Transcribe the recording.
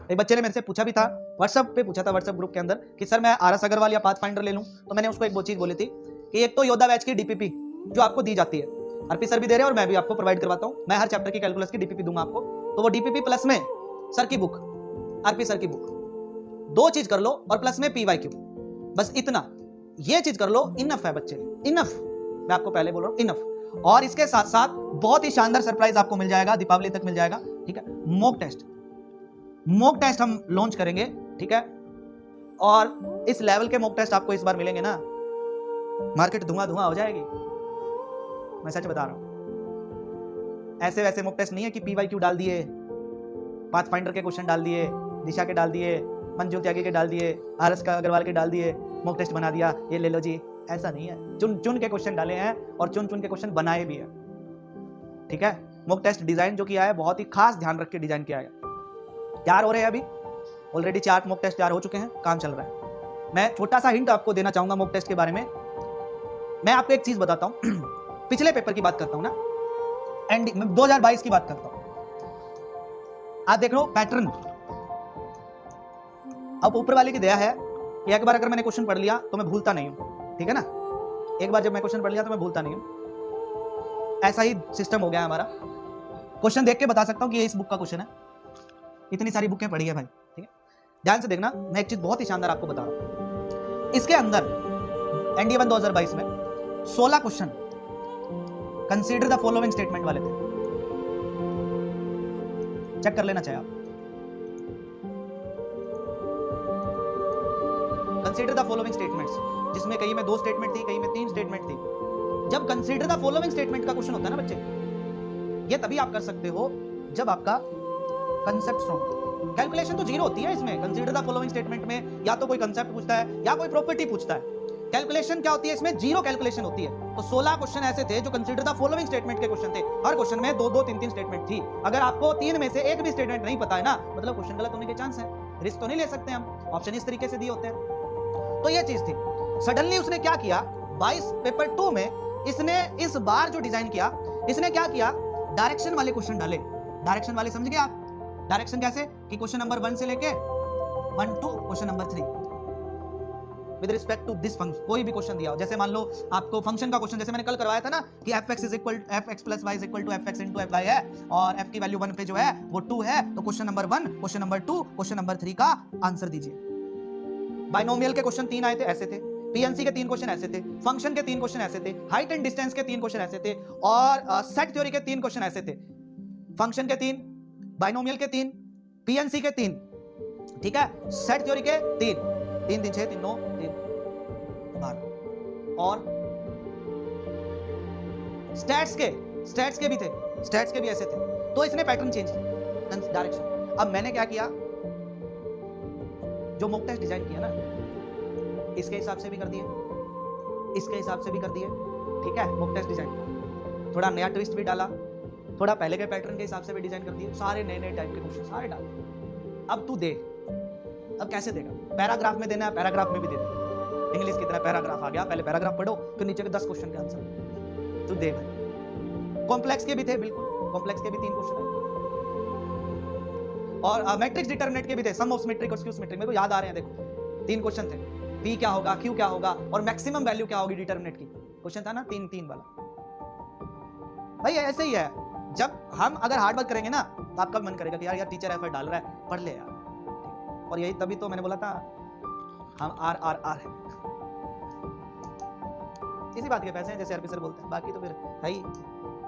एक बच्चे ने मेरे से पूछा भी था, व्हाट्सएप पे पूछा था, व्हाट्सएप ग्रुप के अंदर, कि सर मैं आरएस अग्रवाल या पाथफाइंडर ले लूं। तो मैंने उसको एक वो चीज बोली थी कि एक तो योद्धा बैच की डीपीपी जो आपको दी जाती है, आरपी सर भी दे रहे हैं और मैं भी आपको प्रोवाइड करवाता हूं। मैं हर चैप्टर की कैलकुलस की डीपीपी दूंगा आपको। तो वो डीपीपी प्लस में सर की बुक, आरपी सर की बुक, दो चीज कर लो, और प्लस में पीवाईक्यू, बस इतना, ये चीज कर लो, इनफ है बच्चे, इनफ। मैं आपको पहले बोल रहा हूं, इनफ। और इसके साथ साथ बहुत ही शानदार सरप्राइज आपको मिल जाएगा, दीपावली तक मिल जाएगा, ठीक है। मॉक टेस्ट हम लॉन्च करेंगे, ठीक है। और इस लेवल के मॉक टेस्ट आपको इस बार मिलेंगे ना, मार्केट धुआं धुआं हो जाएगी, मैं सच बता रहा हूं। ऐसे वैसे मॉक टेस्ट नहीं है कि पीवाईक्यू डाल दिए, पाथफाइंडर के क्वेश्चन डाल दिए, दिशा के डाल दिए, मंजू त्यागी के डाल दिए, आरएस का अग्रवाल के डाल दिए, मॉक टेस्ट बना दिया, ये ले लो जी। ऐसा नहीं है, चुन चुन के क्वेश्चन डाले हैं और चुन चुन के क्वेश्चन बनाए भी है, ठीक है। मॉक टेस्ट डिजाइन जो किया है बहुत ही खास ध्यान रख के डिजाइन किया है। तैयार हो रहे हैं अभी, ऑलरेडी 4 मॉक टेस्ट तैयार हो चुके हैं, काम चल रहा है। मैं छोटा सा हिंट आपको देना चाहूंगा मॉक टेस्ट के बारे में। मैं आपको एक चीज बताता हूं, पिछले पेपर की बात करता हूं ना, एंडिंग में 2022 की बात करता हूं। आप देख लो पैटर्न, अब ऊपर वाले की दया है कि एक बार अगर मैंने क्वेश्चन पढ़ लिया तो मैं भूलता नहीं हूं, ठीक है ना। एक बार जब मैं क्वेश्चन पढ़ लिया तो मैं भूलता नहीं हूं। ऐसा ही सिस्टम हो गया है हमारा। क्वेश्चन देख के बता सकता हूं कि ये इस बुक का क्वेश्चन है, इतनी सारी बुकें पढ़ी है भाई, ठीक है। ध्यान से देखना, मैं एक चीज बहुत ही शानदार आपको बता रहा हूं। इसके अंदर एनडीए 1 2022 में 16 question consider the following statement वाले थे। चेक कर लेना चाहिए आप। कंसीडर द फॉलोइंग स्टेटमेंट्स, जिसमें कहीं में 2 स्टेटमेंट थी, कहीं में 3 स्टेटमेंट थी। जब कंसीडर द फॉलोइंग स्टेटमेंट का क्वेश्चन होता है ना बच्चे, ये तभी आप कर सकते हो जब आपका कंसेप्ट स्ट्रांग। कैलकुलेशन तो जीरो होती है इसमें, कंसीडर द फॉलोइंग स्टेटमेंट में या तो कोई कंसेप्ट पूछता है या कोई प्रॉपर्टी पूछता है। कैलकुलेशन क्या होती है इसमें? जीरो कैलकुलेशन होती है। तो 16 क्वेश्चन ऐसे थे जो कंसीडर द फॉलोइंग स्टेटमेंट के क्वेश्चन थे। हर क्वेश्चन में 2-2, 3-3 स्टेटमेंट थी। अगर आपको 3 में से एक भी स्टेटमेंट नहीं पता है ना, मतलब क्वेश्चन गलत होने के चांस है, रिस्क तो नहीं ले सकते हम, ऑप्शन इस तरीके से दिए होते हैं। तो ये चीज थी। सडनली उसने क्या किया, 22 पेपर 2 में इसने इस बार जो डिजाइन किया, इसने क्या किया, डायरेक्शन वाले क्वेश्चन डाले। डायरेक्शन वाले समझ गए आप? डायरेक्शन कैसे कि क्वेश्चन नंबर 1 से लेके 1 to question number 3 with respect to this function, कोई भी क्वेश्चन दिया हो। जैसे मान लो आपको फंक्शन का क्वेश्चन, जैसे मैंने कल करवाया था ना कि fx plus y is equal to fx into fy है और f की वैल्यू 1 पे जो है वो 2 है, तो question number 1, question number 2, question number 3 का आंसर दीजिए। बाइनोमियल के क्वेश्चन 3 आए थे, ऐसे थे। पीएनसी के 3 क्वेश्चन ऐसे थे, फंक्शन के 3 क्वेश्चन ऐसे थे, हाइट एंड डिस्टेंस के 3 क्वेश्चन ऐसे थे, और सेट थ्योरी के 3 क्वेश्चन ऐसे थे। फंक्शन के 3, बाइनोमियल के 3, पीएनसी के 3, ठीक है, सेट थ्योरी के 3, 3 3 6 3 9 3 12, और स्टैट्स के भी थे, स्टैट्स के भी ऐसे थे। तो इसने पैटर्न चेंज किया, डायरेक्शन। अब मैंने क्या किया, जो मॉक टेस्ट डिजाइन किया ना, इसके हिसाब से भी कर दिए, इसके हिसाब से भी कर दिए, ठीक है। मॉक टेस्ट डिजाइन थोड़ा नया ट्विस्ट भी डाला, थोड़ा पहले के पैटर्न के हिसाब से भी डिजाइन कर दिए, सारे नए नए टाइप के क्वेश्चन सारे डाले। अब तू दे, अब कैसे देगा? पैराग्राफ में देना है, पैराग्राफ में भी दे दे। इंग्लिश की तरह पैराग्राफ आ गया, पहले पैराग्राफ पढ़ो फिर नीचे के 10 क्वेश्चन के आंसर तू दे भाई। कॉम्प्लेक्स के भी थे, बिल्कुल कॉम्प्लेक्स के भी 3 क्वेश्चन है, और मैट्रिक्स डिटरमिनेंट के भी थे, सम ऑफ सिमेट्रिक और स्क्यू सिमेट्रिक, मेरे को याद आ रहे हैं, देखो 3 क्वेश्चन थे। पी क्या होगा, क्यू क्या होगा, और मैक्सिमम वैल्यू क्या होगी डिटरमिनेंट की, क्वेश्चन था ना 3-3 वाला। भाई ऐसे ही है, जब हम अगर हार्ड वर्क करेंगे ना तो आपका मन करेगा कि यार टीचर एफर्ट डाल रहा है, पढ़ ले यार। और यही तभी तो मैंने बोला था हम आर है, इसी बात के पैसे हैं, जैसे आरपी सर बोलते हैं, बाकी तो फिर है ही।